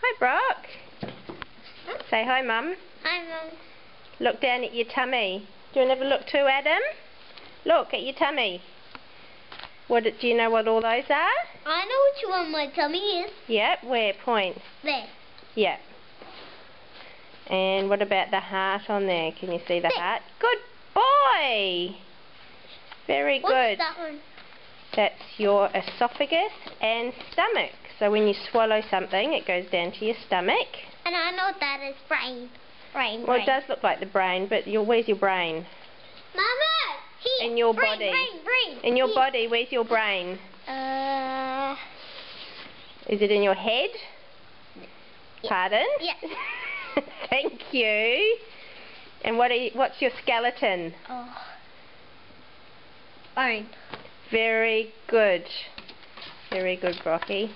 Hi, Brock. Say hi, Mum. Hi, Mum. Look down at your tummy. Do you want to have a look too, Adam? Look at your tummy. Do you know what all those are? I know which one my tummy is. Yep, where? Point. There. Yep. And what about the heart on there? Can you see the heart? Good boy! Very good. What's that one? That's your esophagus and stomach. So when you swallow something, it goes down to your stomach. And I know that is brain. Well, it does look like the brain, but where's your brain? Mama! Here. In your brain, body. Brain. In your body, where's your brain? Is it in your head? Yeah. Pardon? Yeah. Thank you. And what's your skeleton? Oh. Bone. Very good. Very good, Brocky.